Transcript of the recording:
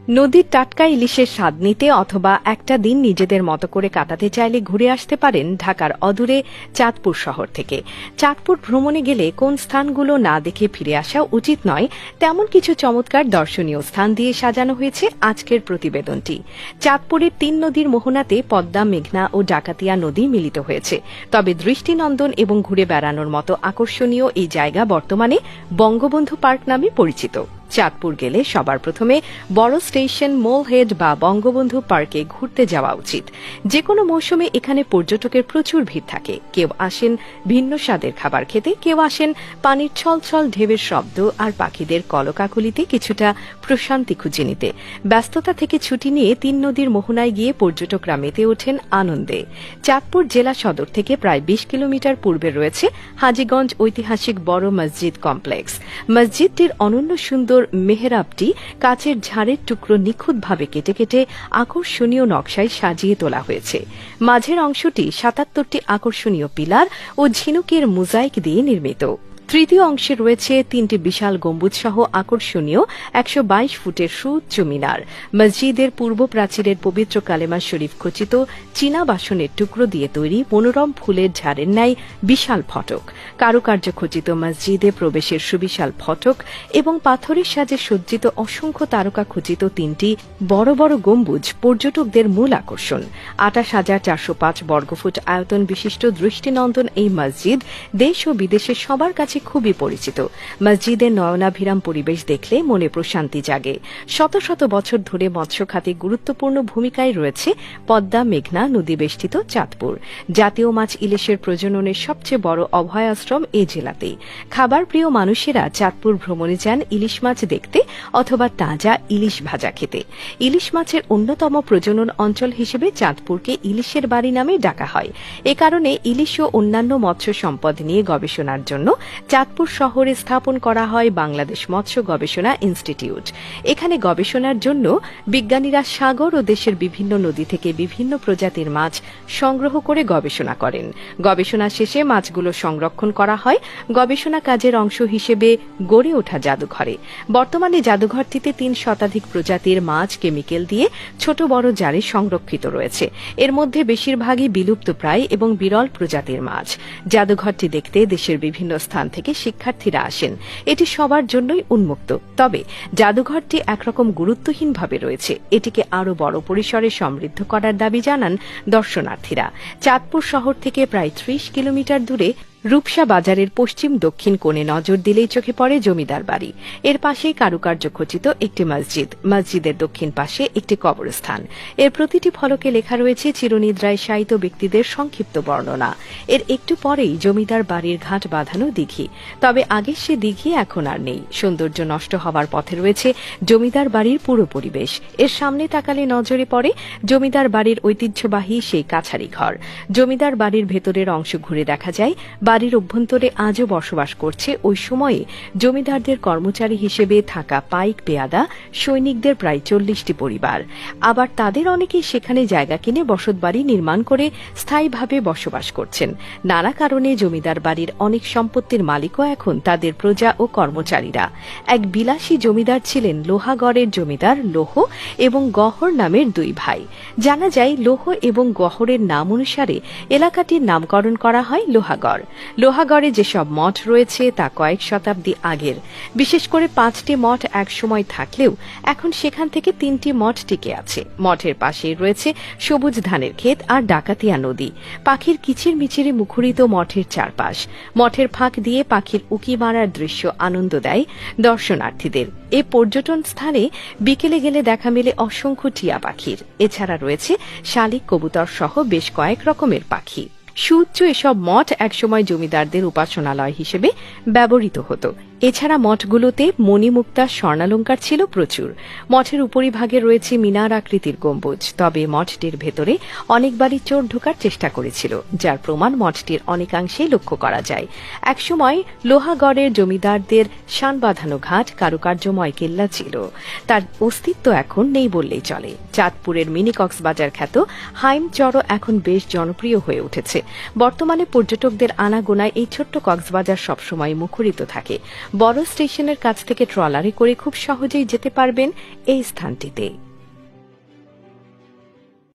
নদীর টাটকা ইলিশের স্বাদ নিতে অথবা একটা দিন নিজেদের মতো করে কাটাতে চাইলে ঘুরে আসতে পারেন ঢাকার অদূরে চাঁদপুর শহর থেকে। চাঁদপুর ভ্রমণে গেলে কোন স্থানগুলো না দেখে ফিরে আসা উচিত নয়, তেমন কিছু চমৎকার দর্শনীয় স্থান দিয়ে সাজানো হয়েছে আজকের প্রতিবেদনটি। চাঁদপুরের ৩ নদীর মোহনাতে পদ্মা, মেঘনা ও ডাকাতিয়া নদী মিলিত হয়েছে। তবে দৃষ্টিনন্দন এবং ঘুরে বেড়ানোর মতো আকর্ষণীয় এই জায়গা বর্তমানে বঙ্গবন্ধু পার্ক নামে পরিচিত। চাঁদপুর গেলে সবার প্রথমে বড় স্টেশন মোলহেড বা বঙ্গবন্ধু পার্কে ঘুরতে যাওয়া উচিত। যে কোনো মৌসুমে এখানে পর্যটকের প্রচুর ভিড় থাকে। কেউ আসেন ভিন্ন স্বাদের খাবার খেতে, কেউ আসেন পানির ছলছল ঢেউয়ের শব্দ আর পাখিদের কলকাকলিতে কিছুটা প্রশান্তি খুঁজে নিতে। ব্যস্ততা থেকে ছুটি নিয়ে ৩ নদীর মোহনায় গিয়ে পর্যটকরা মেতে ওঠেন আনন্দে। চাঁদপুর জেলা সদর থেকে প্রায় ২০ কিলোমিটার পূর্বে রয়েছে হাজীগঞ্জ ঐতিহাসিক বড় মসজিদ কমপ্লেক্স। মসজিদটির অনন্য সুন্দর মেহরাবটি কাচের ঝাড়ের টুকরো নিখুঁতভাবে কেটে কেটে আকর্ষণীয় নকশায় সাজিয়ে তোলা হয়েছে। মাঝের অংশটি ৭৭টি আকর্ষণীয় পিলার ও ঝিনুকের মোজাইক দিয়ে নির্মিত। তৃতীয় অংশে রয়েছে ৩টি বিশাল গম্বুজ সহ আকর্ষণীয় ১২২ ফুটের সুউচ্চ মিনার। মসজিদের পূর্ব প্রাচীরের পবিত্র কালেমা শরীফ খচিত চীনা বাসনের টুকরো দিয়ে তৈরি মনোরম ফুলের ঝাড়ের ন্যায় বিশাল ফটক। কারুকার্য খচিত মসজিদে প্রবেশের সুবিশাল ফটক এবং পাথরের সাজে সজ্জিত অসংখ্য তারকা খচিত ৩টি বড় বড় গম্বুজ পর্যটকদের মূল আকর্ষণ। ২৮,৪০৫ বর্গফুট আয়তন বিশিষ্ট দৃষ্টিনন্দন এই মসজিদ দেশ ও বিদেশে সবার কাছে খুবই পরিচিত। মসজিদের নয়নাভিরাম পরিবেশ দেখলে মনে প্রশান্তি জাগে। শত শত বছর ধরে মৎস্য খাতে গুরুত্বপূর্ণ ভূমিকায় রয়েছে পদ্মা, মেঘনা নদী বেষ্টিত চাঁদপুর। জাতীয় মাছ ইলিশের প্রজননের সবচেয়ে বড় অভয়াশ্রম এ জেলাতেই। খাবার প্রিয় মানুষেরা চাঁদপুর ভ্রমণে যান ইলিশ মাছ দেখতে অথবা তাজা ইলিশ ভাজা খেতে। ইলিশ মাছের অন্যতম প্রজনন অঞ্চল হিসেবে চাঁদপুরকে ইলিশের বাড়ি নামে ডাকা হয়। এ কারণে ইলিশ ও অন্যান্য মৎস্য সম্পদ নিয়ে গবেষণার জন্য চাঁদপুর শহরে স্থাপন করা হয় বাংলাদেশ মৎস্য গবেষণা ইনস্টিটিউট। এখানে গবেষণার জন্য বিজ্ঞানীরা সাগর ও দেশের বিভিন্ন নদী থেকে বিভিন্ন প্রজাতির মাছ সংগ্রহ করে গবেষণা করেন। গবেষণা শেষে মাছগুলো সংরক্ষণ করা হয় গবেষণা কাজের অংশ হিসেবে গড়ে ওঠা জাদুঘরে। বর্তমানে জাদুঘরটিতে ৩ শতাধিক প্রজাতির মাছ কেমিক্যাল দিয়ে ছোট বড় জারে সংরক্ষিত রয়েছে। এর মধ্যে বেশিরভাগই বিলুপ্তপ্রায় এবং বিরল প্রজাতির মাছ। জাদুঘরটি দেখতে দেশের বিভিন্ন স্থান থেকে শিক্ষার্থীরা আসেন। এটি সবার জন্যই উন্মুক্ত। তবে জাদুঘরটি একরকম গুরুত্বহীনভাবে রয়েছে। এটিকে আরও বড় পরিসরে সমৃদ্ধ করার দাবি জানান দর্শনার্থীরা। চাঁদপুর শহর থেকে প্রায় ৩০ কিলোমিটার দূরে রূপসা বাজারের পশ্চিম দক্ষিণ কোণে নজর দিলেই চোখে পড়ে জমিদার বাড়ি। এর পাশেই কারুকার্য খচিত একটি মসজিদ। মসজিদের দক্ষিণ পাশে একটি কবরস্থান। এর প্রতিটি ফলকে লেখা রয়েছে চিরনিদ্রায় শায়িত ব্যক্তিদের সংক্ষিপ্ত বর্ণনা। এর একটু পরেই জমিদার বাড়ির ঘাট বাঁধানো দিঘি। তবে আগের সে দিঘি এখন আর নেই। সৌন্দর্য নষ্ট হওয়ার পথে রয়েছে জমিদার বাড়ির পুরো পরিবেশ। এর সামনে তাকালে নজরে পড়ে জমিদার বাড়ির ঐতিহ্যবাহী সেই কাছারি ঘর। জমিদার বাড়ির ভেতরের অংশ ঘুরে দেখা যায় বাড়ির অভ্যন্তরে আজও বসবাস করছে ওই সময়ে জমিদারদের কর্মচারী হিসেবে থাকা পাইক পেয়াদা সৈনিকদের প্রায় ৪০টি পরিবার। আবার তাদের অনেকেই সেখানে জায়গা কিনে বসতবাড়ি নির্মাণ করে স্থায়ীভাবে বসবাস করছেন। নানা কারণে জমিদার বাড়ির অনেক সম্পত্তির মালিকও এখন তাদের প্রজা ও কর্মচারীরা। এক বিলাসী জমিদার ছিলেন লোহাগড়ের জমিদার লোহ এবং গহর নামের ২ ভাই। জানা যায় লোহ এবং গহরের নাম অনুসারে এলাকাটির নামকরণ করা হয় লোহাগড়। লোহাগড়ে যেসব মঠ রয়েছে তা কয়েক শতাব্দী আগের। বিশেষ করে 5টি মঠ একসময় থাকলেও এখন সেখান থেকে 3টি মঠ টিকে আছে। মঠের পাশেই রয়েছে সবুজ ধানের ক্ষেত আর ডাকাতিয়া নদী। পাখির কিচির মিচিরে মুখরিত মঠের চারপাশ। মঠের ফাঁক দিয়ে পাখির উকি মারার দৃশ্য আনন্দ দেয় দর্শনার্থীদের। এ পর্যটন স্থানে বিকেলে গেলে দেখা মেলে অসংখ্য টিয়া পাখির। এছাড়া রয়েছে শালিক, কবুতর সহ বেশ কয়েক রকমের পাখি। সুউচ্চ এসব মঠ একসময় জমিদারদের উপাসনালয় হিসেবে ব্যবহৃত হতো। এছাড়া মঠগুলোতে মণিমুক্তা, স্বর্ণালঙ্কার ছিল প্রচুর। মঠের উপরিভাগে রয়েছে মিনার আকৃতির গম্বুজ। তবে মঠটির ভেতরে অনেকবারই চোর ঢোকার চেষ্টা করেছিল, যার প্রমাণ মঠটির অনেকাংশেই লক্ষ্য করা যায়। একসময় লোহাগড়ের জমিদারদের শান বাঁধানো ঘাট, কারুকার্যময় কেল্লা ছিল। তার অস্তিত্ব এখন নেই বললেই চলে। চাঁদপুরের মিনি কক্সবাজার খ্যাত হাইমচরও এখন বেশ জনপ্রিয় হয়ে উঠেছে। বর্তমানে পর্যটকদের আনাগোনায় এই ছোট্ট কক্সবাজার সবসময় মুখরিত থাকে। বড় স্টেশনের কাছ থেকে ট্রলারে করে খুব সহজেই যেতে পারবেন এই স্থানটিতে।